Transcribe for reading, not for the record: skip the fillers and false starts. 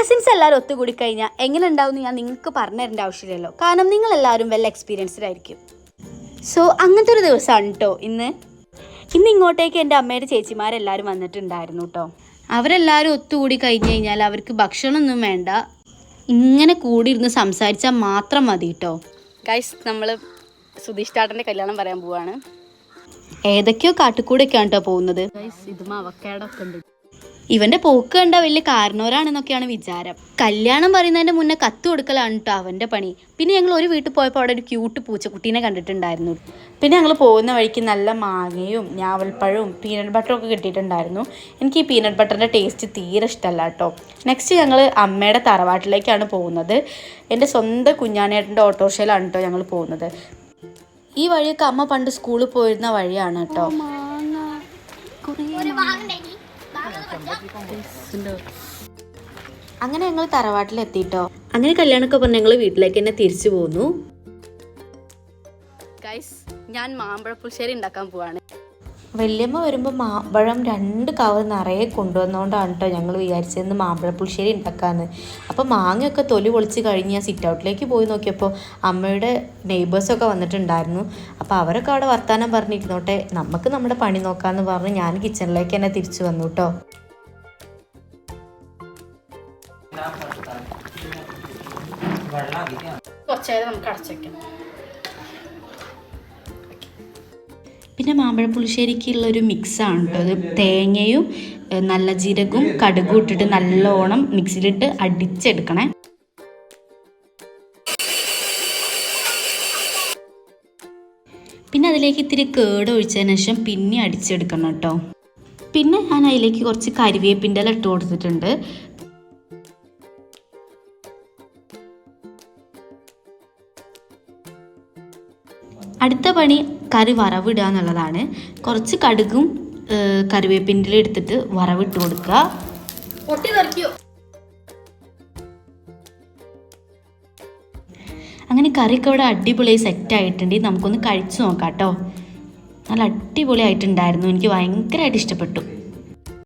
Cousins എല്ലാവരും ഒത്തുകൂടി കഴിഞ്ഞാൽ എങ്ങനെ ഉണ്ടാവും ഞാൻ നിങ്ങൾക്ക് പറഞ്ഞു തരേണ്ട ആവശ്യമില്ലല്ലോ, കാരണം നിങ്ങളെല്ലാവരും വെൽ എക്സ്പീരിയൻസ്ഡ് ആയിരിക്കും. സോ അങ്ങനത്തെ ഒരു ദിവസമാണ് കേട്ടോ ഇന്ന് ഇങ്ങോട്ടേക്ക് എൻ്റെ അമ്മയുടെ ചേച്ചിമാരെല്ലാവരും വന്നിട്ടുണ്ടായിരുന്നു കേട്ടോ. അവരെല്ലാവരും ഒത്തുകൂടി കഴിഞ്ഞ് കഴിഞ്ഞാൽ അവർക്ക് ഭക്ഷണമൊന്നും വേണ്ട, ഇങ്ങനെ കൂടിയിരുന്ന് സംസാരിച്ചാൽ മാത്രം മതി കേട്ടോ. ഗൈസ്, നമ്മൾ സുധീഷ്ടാട്ടൻ്റെ കല്യാണം പറയാൻ പോവാണ്. ഏതൊക്കെയോ കാട്ടുകൂടെയൊക്കെയാണ് കേട്ടോ പോകുന്നത്. ഗൈസ്, ഇതും അവക്കേടൊക്കെ ഉണ്ട്. ഇവൻ്റെ പോക്ക് കണ്ട വലിയ കാരണവരാണെന്നൊക്കെയാണ് വിചാരം. കല്യാണം പറയുന്നതിൻ്റെ മുന്നേ കത്ത് കൊടുക്കലാണ് കേട്ടോ അവൻ്റെ പണി. പിന്നെ ഞങ്ങൾ ഒരു വീട്ടിൽ പോയപ്പോൾ അവിടെ ഒരു ക്യൂട്ട് പൂച്ചക്കുട്ടീനെ കണ്ടിട്ടുണ്ടായിരുന്നു. പിന്നെ ഞങ്ങൾ പോകുന്ന വഴിക്ക് നല്ല മാങ്ങയും ഞാവൽപ്പഴവും പീനട്ട് ബട്ടറും ഒക്കെ കിട്ടിയിട്ടുണ്ടായിരുന്നു. എനിക്ക് ഈ പീനട്ട് ബട്ടറിൻ്റെ ടേസ്റ്റ് തീരെ ഇഷ്ടമല്ല കേട്ടോ. നെക്സ്റ്റ് ഞങ്ങൾ അമ്മയുടെ തറവാട്ടിലേക്കാണ് പോകുന്നത്. എൻ്റെ സ്വന്തം കുഞ്ഞാനേട്ടൻ്റെ ഓട്ടോറിക്ഷയിലാണ് കേട്ടോ ഞങ്ങൾ പോകുന്നത്. ഈ വഴിയൊക്കെ അമ്മ പണ്ട് സ്കൂളിൽ പോയിരുന്ന വഴിയാണ് കേട്ടോ. അങ്ങനെ ഞങ്ങൾ തറവാട്ടിലെത്തിട്ടോ. അങ്ങനെ കല്യാണമൊക്കെ പറഞ്ഞ് ഞങ്ങൾ വീട്ടിലേക്ക് തന്നെ തിരിച്ചു പോന്നു. ഗൈസ്, ഞാൻ മാമ്പഴ പുളിശ്ശേരി ഉണ്ടാക്കാൻ പോവാണ്. വല്യമ്മ വരുമ്പോൾ മാമ്പഴം 2 കവർ നിറയെ കൊണ്ടുവന്നുകൊണ്ടാണ് കേട്ടോ ഞങ്ങൾ വിചാരിച്ചതെന്ന് മാമ്പഴ പുളിശ്ശേരി ഉണ്ടാക്കാമെന്ന്. അപ്പോൾ മാങ്ങയൊക്കെ തൊലി പൊളിച്ച് കഴിഞ്ഞ് ഞാൻ സിറ്റ് ഔട്ടിലേക്ക് പോയി നോക്കിയപ്പോൾ അമ്മയുടെ നെയ്ബേഴ്സൊക്കെ വന്നിട്ടുണ്ടായിരുന്നു. അപ്പോൾ അവരൊക്കെ അവിടെ വർത്താനം പറഞ്ഞിരുന്നോട്ടെ, നമുക്ക് നമ്മുടെ പണി നോക്കാമെന്ന് പറഞ്ഞ് ഞാൻ കിച്ചണിലേക്ക് തന്നെ തിരിച്ചു വന്നു കേട്ടോ. കുറച്ചേരം നമുക്ക് അടച്ചേക്കാം. പിന്നെ മാമ്പഴ പുളിശ്ശേരിക്കുള്ളൊരു മിക്സാണ് കേട്ടോ അത്. തേങ്ങയും നല്ല ജീരകവും കടുകും ഇട്ടിട്ട് നല്ലോണം മിക്സിയിലിട്ട് അടിച്ചെടുക്കണേ. പിന്നെ അതിലേക്ക് ഇത്തിരി കേട് ഒഴിച്ചതിന് ശേഷം പിന്നെ അടിച്ചെടുക്കണം കേട്ടോ. പിന്നെ ഞാൻ അതിലേക്ക് കുറച്ച് കരിവേപ്പിൻ്റെ ഇല ഇട്ട് കൊടുത്തിട്ടുണ്ട്. അടുത്ത പണി കറി വറവിടുക എന്നുള്ളതാണ്. കുറച്ച് കടുകും കറിവേപ്പിൻ്റെ എടുത്തിട്ട് വറവിട്ട് കൊടുക്കുക. അങ്ങനെ കറിയൊക്കെ ഇവിടെ അടിപൊളിയായി സെറ്റായിട്ടുണ്ടെങ്കിൽ നമുക്കൊന്ന് കഴിച്ചു നോക്കാം കേട്ടോ. നല്ല അടിപൊളിയായിട്ടുണ്ടായിരുന്നു, എനിക്ക് ഭയങ്കരമായിട്ട് ഇഷ്ടപ്പെട്ടു.